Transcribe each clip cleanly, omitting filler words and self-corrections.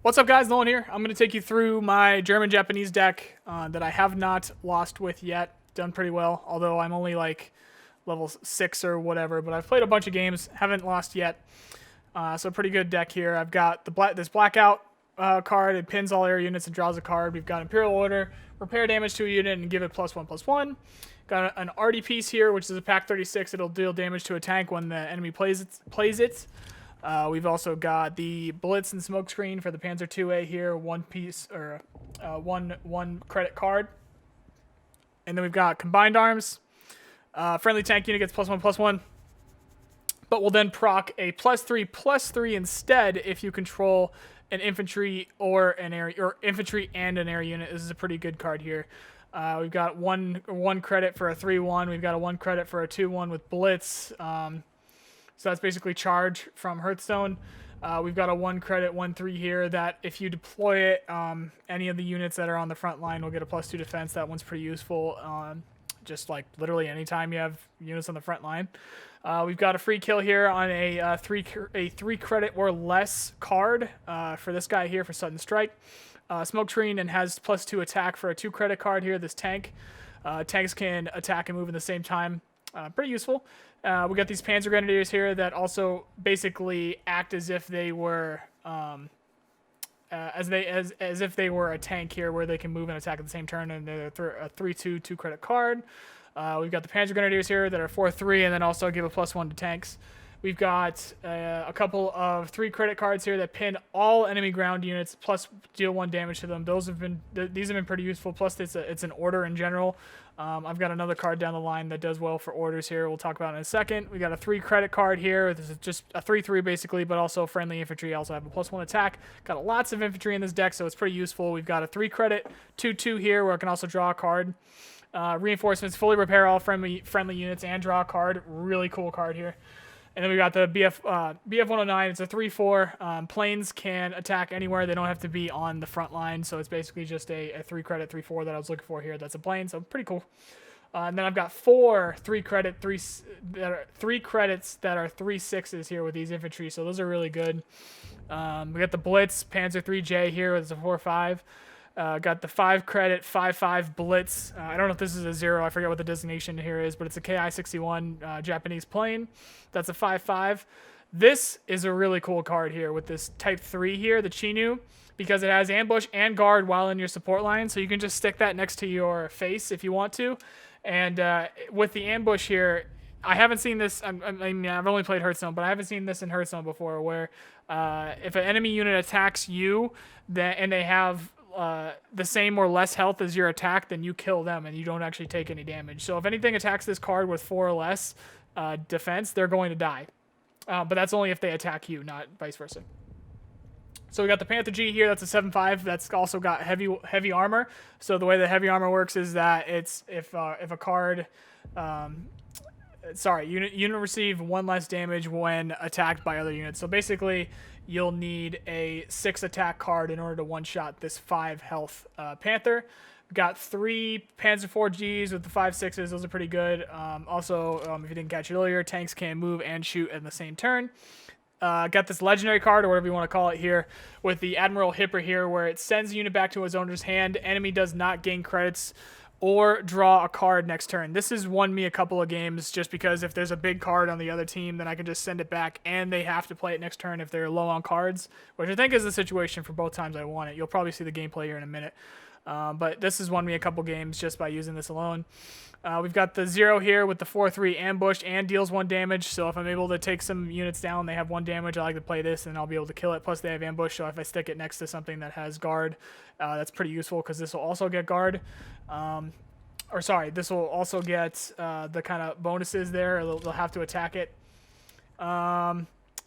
What's up, guys? Nolan here. I'm going to take you through my German-Japanese deck that I have not lost with yet. Done pretty well, although I'm only like level 6 or whatever, but I've played a bunch of games, haven't lost yet. So pretty good deck here. I've got this Blackout card. It pins all area units and draws a card. We've got Imperial Order, repair damage to a unit and give it +1/+1. Got an Artie piece here, which is a Pack 36. It'll deal damage to a tank when the enemy plays it. We've also got the Blitz and Smokescreen for the Panzer IIA here, one piece or one credit card. And then we've got Combined Arms. Friendly tank unit gets +1/+1, but will then proc a +3/+3 instead if you control an infantry or an area or infantry and an area unit. This is a pretty good card here. We've got one credit for a 3/1. We've got a 1 credit for a 2/1 with Blitz. So that's basically charge from Hearthstone. We've got a 1 credit 1/3 here that if you deploy it, any of the units that are on the front line will get a +2 defense. That one's pretty useful. Just like literally anytime you have units on the front line. We've got a free kill here on a 3 credit or less card for this guy here for Sudden Strike. Smokescreen and has +2 attack for a 2 credit card here. This tank. Tanks can attack and move at the same time. Pretty useful. We got these Panzer Grenadiers here that also basically act as if they were as if they were a tank here, where they can move and attack at the same turn, and they're a 3/2 2 credit card. We've got the Panzer Grenadiers here that are 4/3, and then also give a +1 to tanks. We've got a couple of 3 credit cards here that pin all enemy ground units plus deal 1 damage to them. These have been pretty useful. Plus, it's an order in general. I've got another card down the line that does well for orders here. We'll talk about in a second. We got a 3 credit card here. This is just a 3/3 basically, but also friendly infantry. Also have a +1 attack. Got lots of infantry in this deck, so it's pretty useful. We've got a 3 credit 2/2 here where I can also draw a card. Reinforcements, fully repair all friendly units and draw a card. Really cool card here. And then we got the BF-109. It's a 3/4. Planes can attack anywhere. They don't have to be on the front line. So it's basically just a 3 credit 3/4 that I was looking for here. That's a plane. So pretty cool. And then I've got 4 3 credits that are 3/6s here with these infantry. So those are really good. We got the Blitz Panzer III here. It's a 4/5. Got the 5 credit 5/5 Blitz. I don't know if this is a 0. I forget what the designation here is, but it's a KI-61 Japanese plane. That's a 5/5. This is a really cool card here with this Type 3 here, the Chinu, because it has ambush and guard while in your support line. So you can just stick that next to your face if you want to. And with the ambush here, I haven't seen this. I mean, I've only played Hearthstone, but I haven't seen this in Hearthstone before, where if an enemy unit attacks you, and they have the same or less health as your attack, then you kill them and you don't actually take any damage. So if anything attacks this card with 4 or less defense, they're going to die. But that's only if they attack you, not vice versa. So we got the Panther G here. That's a 7/5. That's also got heavy armor. So the way the heavy armor works is that it's if a card unit receive 1 less damage when attacked by other units. So basically, you'll need a 6 attack card in order to one-shot this 5 health Panther. We've got 3 Panzer IV Gs with the 5/6s. Those are pretty good. Also, if you didn't catch it earlier, tanks can move and shoot in the same turn. Got this legendary card, or whatever you want to call it here, with the Admiral Hipper here, where it sends the unit back to his owner's hand. Enemy does not gain credits or draw a card next turn. This has won me a couple of games just because if there's a big card on the other team, then I can just send it back and they have to play it next turn if they're low on cards, which I think is the situation for both times I won it. You'll probably see the gameplay here in a minute. But this has won me a couple games just by using this alone. We've got the 0 here with the 4/3 ambush and deals 1 damage. So if I'm able to take some units down, they have 1 damage. I like to play this and I'll be able to kill it. Plus they have ambush. So if I stick it next to something that has guard, that's pretty useful because this will also get guard. This will also get the kind of bonuses there. They'll have to attack it.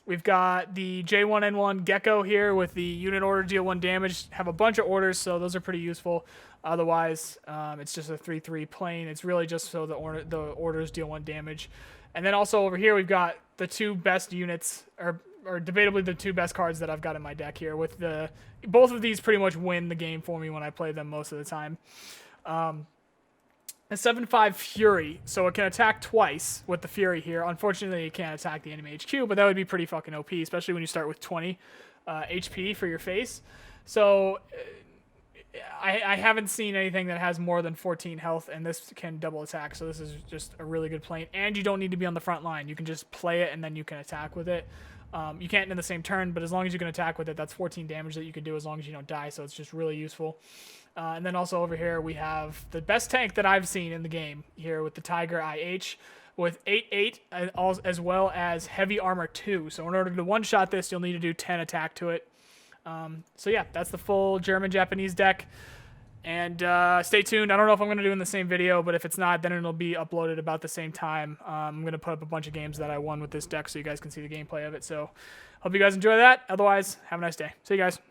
We've got the J1N1 Gecko here with the unit order deal 1 damage. Have a bunch of orders, so those are pretty useful. Otherwise, it's just a 3/3 plane. It's really just so the orders deal 1 damage. And then also over here, we've got the 2 best units, or debatably the 2 best cards that I've got in my deck here. Both of these pretty much win the game for me when I play them most of the time. A 7/5 Fury, so it can attack twice with the Fury here. Unfortunately, it can't attack the enemy HQ, but that would be pretty fucking OP, especially when you start with 20. HP for your face. So I haven't seen anything that has more than 14 health, and this can double attack. So this is just a really good plane. And you don't need to be on the front line. You can just play it, and then you can attack with it. You can't in the same turn, but as long as you can attack with it, that's 14 damage that you can do as long as you don't die. So it's just really useful. And then also over here, we have the best tank that I've seen in the game here with the Tiger IH with 8/8 as well as heavy armor 2. So in order to one-shot this, you'll need to do 10 attack to it. So yeah, that's the full German-Japanese deck. And stay tuned. I don't know if I'm going to do in the same video, but if it's not, then it'll be uploaded about the same time. I'm going to put up a bunch of games that I won with this deck so you guys can see the gameplay of it. So hope you guys enjoy that. Otherwise, have a nice day. See you guys.